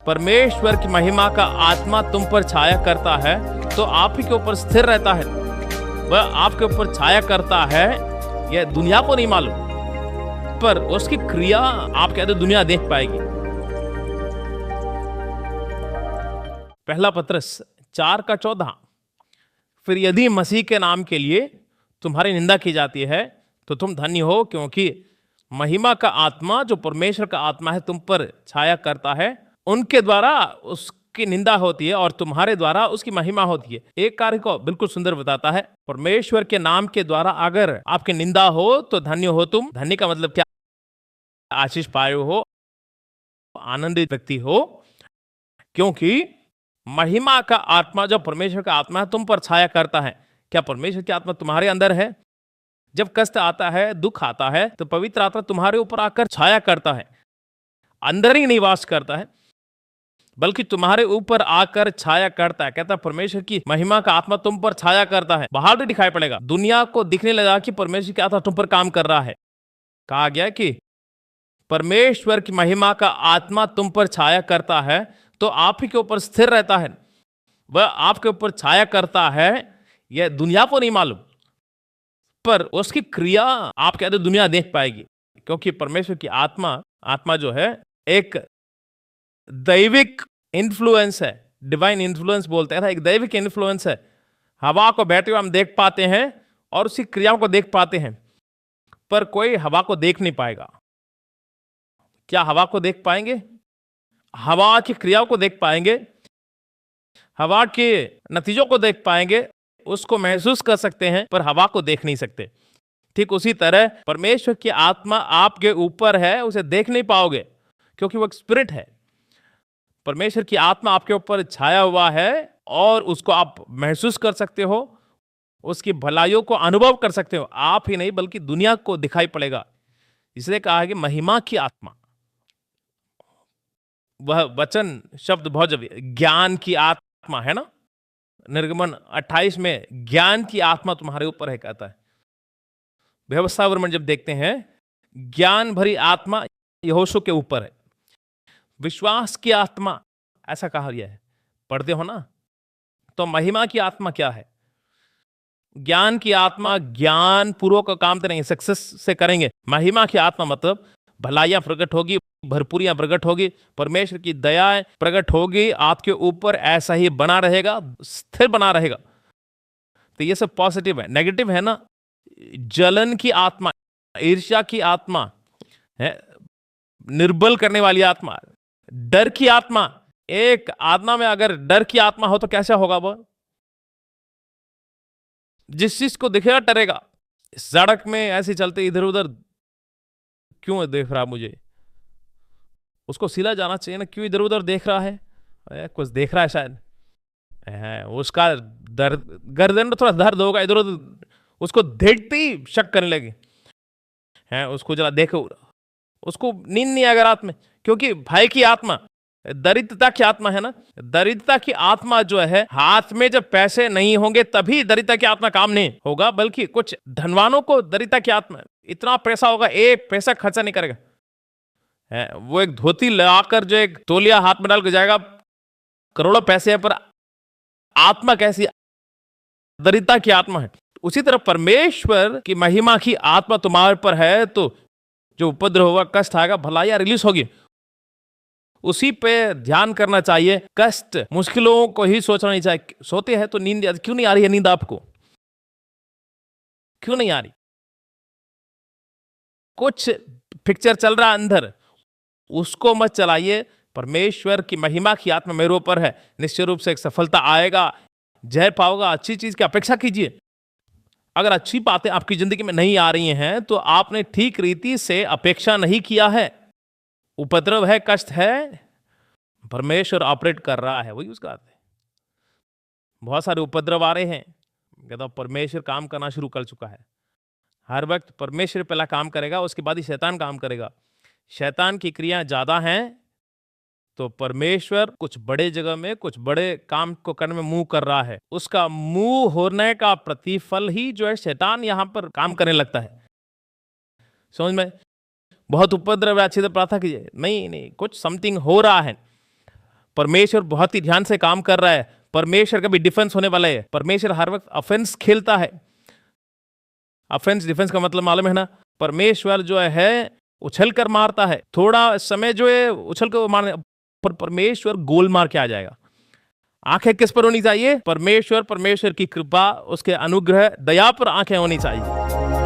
परमेश्वर की महिमा का आत्मा तुम पर छाया करता है तो आप ही के ऊपर स्थिर रहता है। वह आपके ऊपर छाया करता है, यह दुनिया को नहीं मालूम, पर उसकी क्रिया आप कहते दुनिया देख पाएगी। पहला पत्रस 4:14। फिर यदि मसीह के नाम के लिए तुम्हारी निंदा की जाती है तो तुम धन्य हो, क्योंकि महिमा का आत्मा जो परमेश्वर का आत्मा है तुम पर छाया करता है। उनके द्वारा उसकी निंदा होती है और तुम्हारे द्वारा उसकी महिमा होती है। एक कार्य को बिल्कुल सुंदर बताता है, परमेश्वर के नाम के द्वारा अगर आपकी निंदा हो तो धन्य हो तुम। धन्य का मतलब क्या? आशीष पाए हो, आनंदित व्यक्ति हो, क्योंकि महिमा का आत्मा जो परमेश्वर का आत्मा है तुम पर छाया करता है। क्या परमेश्वर की आत्मा तुम्हारे अंदर है? जब कष्ट आता है, दुख आता है, तो पवित्र आत्मा तुम्हारे ऊपर आकर छाया करता है। अंदर ही निवास करता है, बल्कि तुम्हारे ऊपर आकर छाया करता है। कहता है परमेश्वर की महिमा का आत्मा तुम पर छाया करता है। बाहर भी दिखाई पड़ेगा, दुनिया को दिखने लगा कि परमेश्वर की आत्मा तुम पर काम कर रहा है। कहा गया कि परमेश्वर की महिमा का आत्मा तुम पर छाया करता है तो आप ही के ऊपर स्थिर रहता है। वह आपके ऊपर छाया करता है, यह दुनिया को नहीं मालूम, पर उसकी क्रिया आप कहते दुनिया देख पाएगी, क्योंकि परमेश्वर की आत्मा जो है एक दैविक इन्फ्लुएंस है। डिवाइन इन्फ्लुएंस बोलते हैं, एक दैविक इन्फ्लुएंस है। हवा को बैठे हुए हम देख पाते हैं और उसकी क्रियाओं को देख पाते हैं, पर कोई हवा को देख नहीं पाएगा। क्या हवा को देख पाएंगे? हवा की क्रियाओं को देख पाएंगे, हवा के नतीजों को देख पाएंगे, उसको महसूस कर सकते हैं, पर हवा को देख नहीं सकते। ठीक उसी तरह परमेश्वर की आत्मा आपके ऊपर है, उसे देख नहीं पाओगे क्योंकि वो एक स्पिरिट है। परमेश्वर की आत्मा आपके ऊपर छाया हुआ है और उसको आप महसूस कर सकते हो, उसकी भलाइयों को अनुभव कर सकते हो। आप ही नहीं बल्कि दुनिया को दिखाई पड़ेगा। इसलिए कहा है कि महिमा की आत्मा, वह वचन शब्द बहुत जब ज्ञान की आत्मा है ना, निर्गमन 28 में ज्ञान की आत्मा तुम्हारे ऊपर है कहता है। व्यवस्था वर्मन जब देखते हैं, ज्ञान भरी आत्मा यहोशू के ऊपर है। विश्वास की आत्मा ऐसा कहा गया है, पढ़ते हो ना। तो महिमा की आत्मा क्या है? ज्ञान की आत्मा ज्ञान पूर्वक काम करेंगे, सक्सेस से करेंगे। महिमा की आत्मा मतलब भलाइयां प्रकट होगी, भरपूरियां प्रकट होगी, परमेश्वर की दया प्रकट होगी आपके ऊपर, ऐसा ही बना रहेगा, स्थिर बना रहेगा। तो ये सब पॉजिटिव है। नेगेटिव है ना, जलन की आत्मा, ईर्ष्या की आत्मा है, निर्बल करने वाली आत्मा, डर की आत्मा। एक आत्मा में अगर डर की आत्मा हो तो कैसा होगा? वो जिस चीज को दिखेगा डरेगा। सड़क में ऐसे चलते इधर उधर, क्यों देख रहा मुझे, उसको सीधा जाना चाहिए ना, क्यों इधर उधर देख रहा है? कुछ देख रहा है शायद, उसका दर्द, गर्दन में थोड़ा दर्द होगा, इधर उधर उसको देखते ही शक करने लगे हैं। उसको जरा देखो, उसको नींद नहीं आएगा रात में, क्योंकि भय की आत्मा, दरिद्रता की आत्मा है ना। दरिद्रता की आत्मा जो है, हाथ में जब पैसे नहीं होंगे तभी दरिद्रता की आत्मा काम नहीं होगा, बल्कि कुछ धनवानों को दरिद्रता की आत्मा, इतना पैसा होगा एक पैसा खर्चा नहीं करेगा है। वो एक धोती लाकर जो एक तौलिया हाथ में डाल के जाएगा, करोड़ों पैसे है, पर आत्मा कैसी? दरिद्रता की आत्मा है। उसी तरह परमेश्वर की महिमा की आत्मा तुम्हारे पर है तो जो उपद्रव होगा, कष्ट आएगा, भलाइयां रिलीज होगी, उसी पे ध्यान करना चाहिए। कष्ट मुश्किलों को ही सोचना नहीं चाहिए। सोते हैं तो नींद क्यों नहीं आ रही है? नींद आपको क्यों नहीं आ रही? कुछ पिक्चर चल रहा है अंदर, उसको मत चलाइए। परमेश्वर की महिमा की आत्मा मेरे ऊपर है, निश्चित रूप से एक सफलता आएगा, जय पाओगा। अच्छी चीज की अपेक्षा कीजिए। अगर अच्छी बातें आपकी जिंदगी में नहीं आ रही हैं तो आपने ठीक रीति से अपेक्षा नहीं किया है। उपद्रव है, कष्ट है, परमेश्वर ऑपरेट कर रहा है, वही उसका अर्थ है। बहुत सारे उपद्रव आ रहे हैं, कहता परमेश्वर काम करना शुरू कर चुका है। हर वक्त परमेश्वर पहला काम करेगा, उसके बाद ही शैतान काम करेगा। शैतान की क्रियाएं ज्यादा हैं तो परमेश्वर कुछ बड़े जगह में कुछ बड़े काम को करने में मुंह कर रहा है। उसका मुंह होने का प्रतिफल ही जो है शैतान यहां पर काम करने लगता है। समझ में? बहुत उपद्रव है, अच्छी तरह प्रार्थना कीजिए। नहीं, कुछ समथिंग हो रहा है। परमेश्वर बहुत ही ध्यान से काम कर रहा है, परमेश्वर का भी डिफेंस होने वाला है। परमेश्वर हर वक्त ऑफेंस खेलता है। ऑफेंस डिफेंस का मतलब मालूम है ना? परमेश्वर जो है उछल कर मारता है, थोड़ा समय जो है उछल कर मारने, पर परमेश्वर गोल मार के आ जाएगा। आंखें किस पर होनी चाहिए? परमेश्वर की कृपा, उसके अनुग्रह, दया पर आंखें होनी चाहिए।